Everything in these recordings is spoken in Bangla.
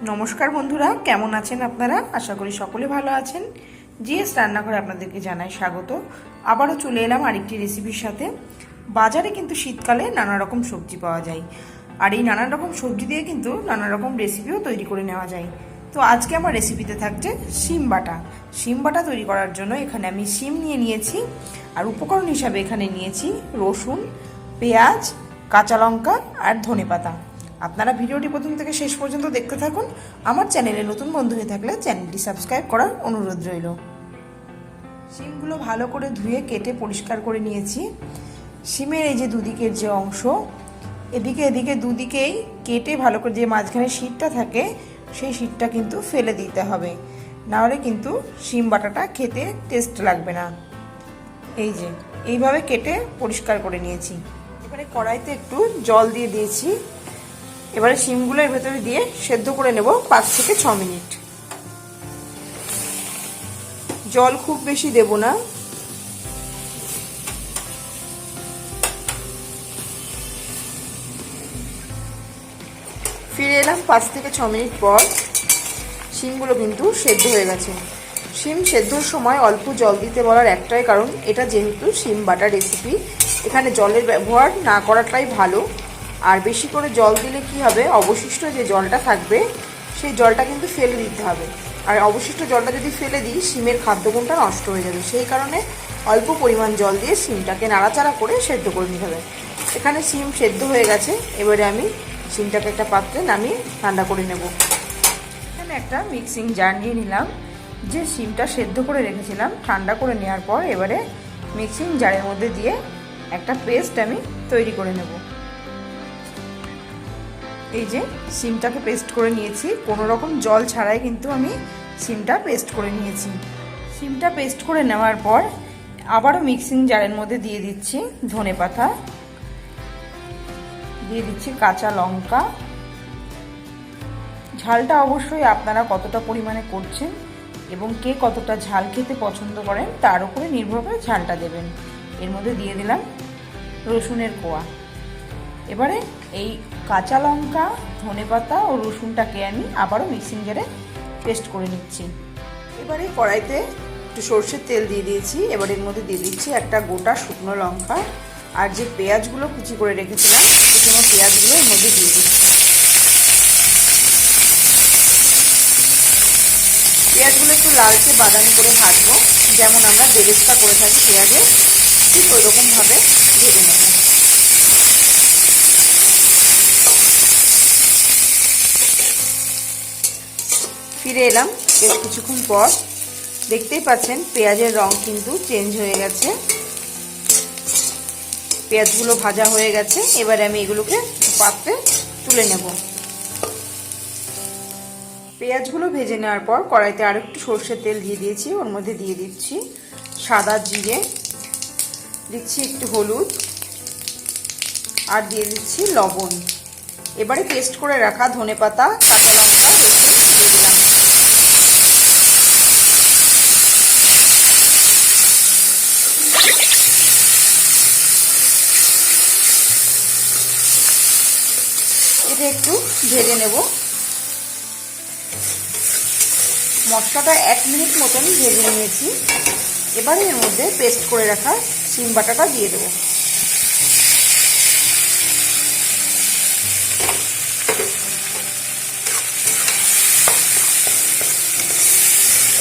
নমস্কার বন্ধুরা, কেমন আছেন আপনারা? আশা করি সকলে ভালো আছেন। জিএস রান্নাঘরে আপনাদেরকে জানাই স্বাগত। আবারও চলে এলাম আরেকটি রেসিপির সাথে। বাজারে কিন্তু শীতকালে নানা রকম সবজি পাওয়া যায়, আর এই নানান রকম সবজি দিয়ে কিন্তু নানা রকম রেসিপিও তৈরি করে নেওয়া যায়। তো আজকে আমার রেসিপিতে থাকছে শিম বাটা। শিম বাটা তৈরি করার জন্য এখানে আমি শিম নিয়েছি, আর উপকরণ হিসাবে এখানে নিয়েছি রসুন, পেঁয়াজ, কাঁচা লঙ্কা আর ধনেপাতা। আপনারা ভিডিওটি প্রথম থেকে শেষ পর্যন্ত দেখতে থাকুন। আমার চ্যানেলে নতুন বন্ধু হয়ে থাকলে চ্যানেলটি সাবস্ক্রাইব করার অনুরোধ রইল। শিমগুলো ভালো করে ধুয়ে কেটে পরিষ্কার করে নিয়েছি। শিমের এই যে দুদিকের যে অংশ, এদিকে দুদিকেই কেটে ভালো করে যে মাঝখানে শীটটা থাকে সেই শীটটা কিন্তু ফেলে দিতে হবে, নাহলে কিন্তু শিম বাটাটা খেতে টেস্ট লাগবে না। এই যে এইভাবে কেটে পরিষ্কার করে নিয়েছি। এবারে কড়াইতে একটু জল দিয়ে দিয়েছি। এবারে শিমগুলো এর ভেতরে দিয়ে সেদ্ধ করে নেব 5 থেকে 6 মিনিট। জল খুব বেশি দেব না। ফিরে এলাম 5 থেকে 6 মিনিট পর। শিমগুলো কিন্তু সেদ্ধ হয়ে গেছে। শিম সেদ্ধর সময় অল্প জল দিতে বলার একটাই কারণ, এটা যেহেতু শিম বাটা রেসিপি, এখানে জলের ব্যবহার না করাটাই ভালো। আর বেশি করে জল দিলে কি হবে, অবশিষ্ট যে জলটা থাকবে সেই জলটা কিন্তু ফেলে দিতে হবে। আর অবশিষ্ট জলটা যদি ফেলে দিই, শিমের খাদ্যগুণটা নষ্ট হয়ে যাবে। সেই কারণে অল্প পরিমাণ জল দিয়ে শিমটাকে নাড়াচাড়া করে সেদ্ধ করে নিতে হবে। এখানে শিম সেদ্ধ হয়ে গেছে। এবারে আমি শিমটাকে একটা পাত্রে নামিয়ে ঠান্ডা করে নেব। এখানে একটা মিক্সিং জার নিয়ে নিলাম। যে শিমটা সেদ্ধ করে রেখেছিলাম ঠান্ডা করে নেওয়ার পর এবারে মিক্সিং জারের মধ্যে দিয়ে একটা পেস্ট আমি তৈরি করে নেব। এই যে শিমটাকে পেস্ট করে নিয়েছি, কোনো রকম জল ছাড়াই কিন্তু আমি শিমটা পেস্ট করে নিয়েছি। শিমটা পেস্ট করে নেওয়ার পর আবারও মিক্সিং জারের মধ্যে দিয়ে দিচ্ছি ধনেপাতা, দিয়ে দিচ্ছি কাঁচা লঙ্কা। ঝালটা অবশ্যই আপনারা কতটা পরিমাণে করছেন এবং কে কতটা ঝাল খেতে পছন্দ করেন তার উপরে নির্ভর করে ঝালটা দেবেন। এর মধ্যে দিয়ে দিলাম রসুনের কোয়া। এবারে এই কাঁচা লঙ্কা, ধনেপাতা ও রসুনটাকে আমি আবারও মিক্সিং জারে পেস্ট করে নিচ্ছি। এবারে কড়াইতে একটু সর্ষের তেল দিয়ে দিয়েছি। এবার এর মধ্যে দিয়ে দিচ্ছি একটা গোটা শুকনো লঙ্কা, আর যে পেঁয়াজগুলো কুচি করে রেখেছিলাম কুচনো পেঁয়াজগুলো এর মধ্যে দিয়ে দিচ্ছি। পেঁয়াজগুলো একটু লালচে বাদামি করে ভাজবো, যেমন আমরা বেরেস্তা করে থাকি পেঁয়াজের, ঠিক ওই রকমভাবে ভেজে নেব। ফিরে এলাম বেশ কিছুক্ষণ পর। দেখতেই পাচ্ছেন পেঁয়াজের রং কিন্তু চেঞ্জ হয়ে গেছে, পেঁয়াজগুলো ভাজা হয়ে গেছে। এবারে আমি এগুলোকে পাত্রে তুলে নেব। পেঁয়াজগুলো ভেজে নেওয়ার পর কড়াইতে আর একটু সর্ষের তেল দিয়ে দিয়েছি। ওর মধ্যে দিয়ে দিচ্ছি সাদা জিরে, দিচ্ছি একটু হলুদ, আর দিয়ে দিচ্ছি লবণ। এবারে পেস্ট করে রাখা ধনেপাতা, কাঁচা লঙ্কা, রসুন দিয়ে দিলাম। এটা একটু ভেজে নেব। মশলাটা 1 মিনিট মতন ভেজে নিয়েছি। এবারে এর মধ্যে পেস্ট করে রাখা শিম বাটাটা দিয়ে দেবো।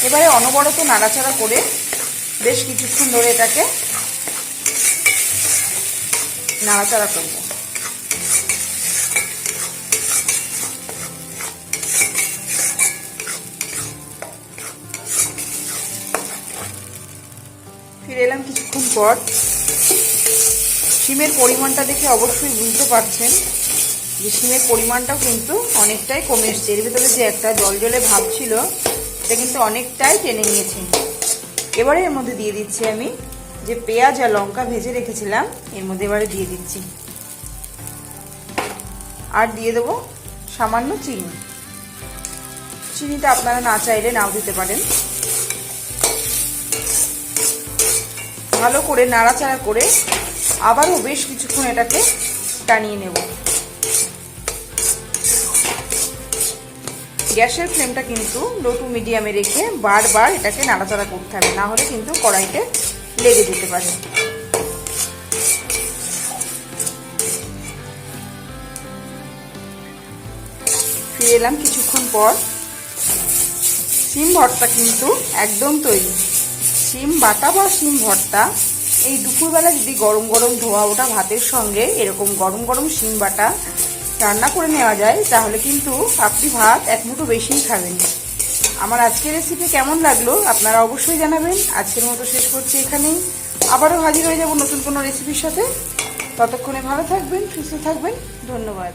এবারে অনবরত নাড়াচাড়া করে বেশ কিছুক্ষণ ধরে এটাকে নাড়াচাড়া করব। ফিরে এলাম কিছুক্ষণ পর। শিমের পরিমাণটা দেখে অবশ্যই বুঝতে পারছেন যে শিমের পরিমাণটাও কিন্তু অনেকটাই কমে এসছে। এর ভিতরে যে একটা জলজলে ভাব ছিল এটা কিন্তু অনেকটাই টেনে নিয়েছে। এবারে এর মধ্যে দিয়ে দিচ্ছি আমি যে পেঁয়াজ আর লঙ্কা ভেজে রেখেছিলাম, এর মধ্যে এবারে দিয়ে দিচ্ছি। আর দিয়ে দেবো সামান্য চিনি। চিনিটা আপনারা না চাইলে নাও দিতে পারেন। ভালো করে নাড়াচাড়া করে আবারও বেশ কিছুক্ষণ এটাকে টানিয়ে নেব। গ্যাসের ফ্লেমটা কিন্তু লো টু মিডিয়ামে রেখে বারবার এটাকে নাড়াচাড়া করতে হবে, না হলে কিন্তু কড়াইতে লেগে যেতে পারে। ফিরে এলাম কিছুক্ষণ পর। শিম ভর্তা কিন্তু একদম তৈরি। শিম বাটা বা শিম ভর্তা এই দুপুরবেলা যদি গরম গরম ধোয়া ওঠা ভাতের সঙ্গে এরকম গরম গরম শিম বাটা রান্না করে নেওয়া যায়, তাহলে কিন্তু আপনি ভাত এক মুঠো বেশিই খাবেন। আমার আজকের রেসিপি কেমন লাগলো আপনারা অবশ্যই জানাবেন। আজকের মতো শেষ করছি এখানেই, আবারও হাজির হয়ে যাব নতুন কোনো রেসিপির সাথে। ততক্ষণে ভালো থাকবেন, সুস্থ থাকবেন, ধন্যবাদ।